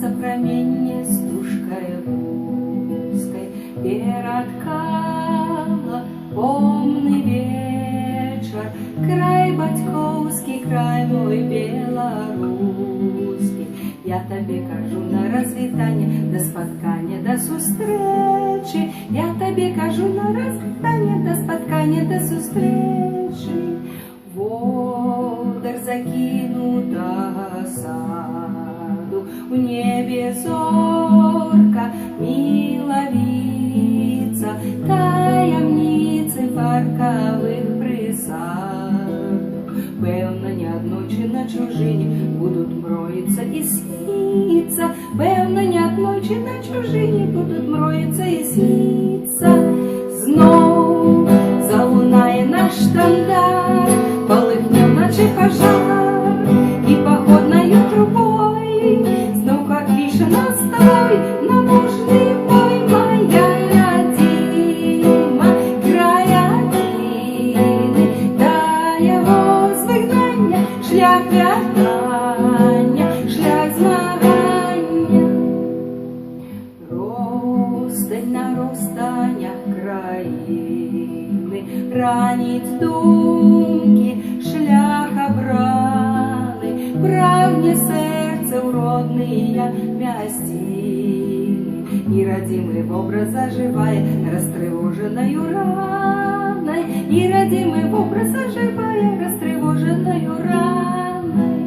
за проміння стужкою вузкой переткала помний вечір, край батьковський, край мой белорусский. Я тобі кажу на розвітання, до споткання, до зустрічі. Я тобі кажу на розвітання, до споткання, до зустрічі. Водар закинутого саду, у небі зорка миловица, таємниці паркових присад. Певно, не одночі на чужині будуть мроїться і сниться. Певно, не одночі на чужині будуть мроїться і сниться. Знов залунає наш штандар, полыхнем наче пожар, и походною трубой знов как виша над тобой на мужний бой. Моя родима, края діни, та його звигнання, шлях вертання, шлях змагання. Ростень на розстанях країни ранить думки, шлях обрани, прагне серце у родные мястины, и родимый в образ оживая, растревоженною раной, и родимый в образ оживая, растревоженою раной.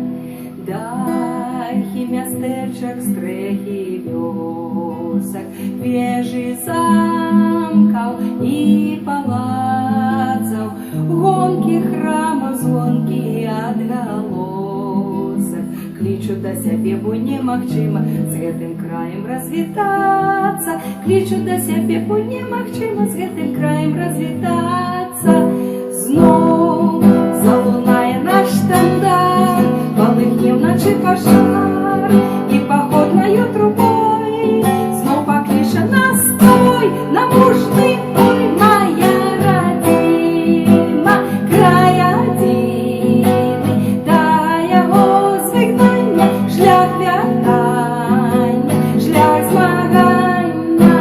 Дахи мястечок, стрехи вёсок, вежи замков и палацов, гонки храмов, звонки отголосок. Кличу до себе, бо немагчыма з гэтым краем развітацца. Кличу до себе, бо немагчыма з гэтым краем развітацца. Знов залунае наш штандар, полыхнем наче пожар, и походною трубой знов покличе нас з тобой на мужний бой. Моя родима, края діни, та його звигнання, шлях вертання, шлях змагання.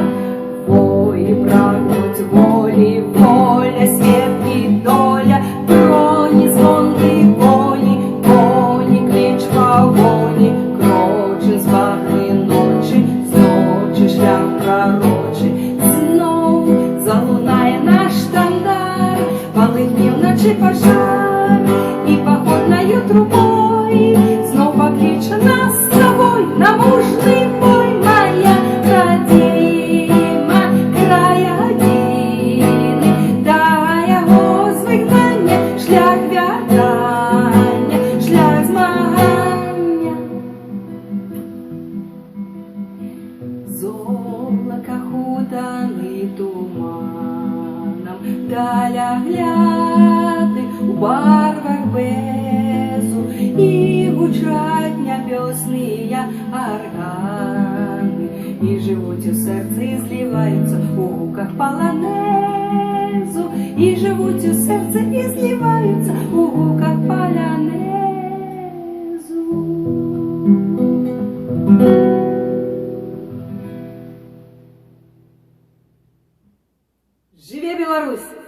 Вої прагнуть волі, воля, світ і доля, броні, звонки, воні, коні, клич погоні, крочин з багри ночі, з ночі шлях пророчий. Знов залунає наш штандар, полыхнем наче пожар, і походною трубой знов покличе нас з тобой на мужний бой. Моя родима, края діни, та його звигнання, шлях вертання, шлях змагання. З облака хутаний туманом, даля гляди у барвах безу, і гучать небесні органи, і живуть у серці, і зливаються у гуках полонезу, і живуть у серці, і зливаються у гуках полонезу. Живе Беларусь!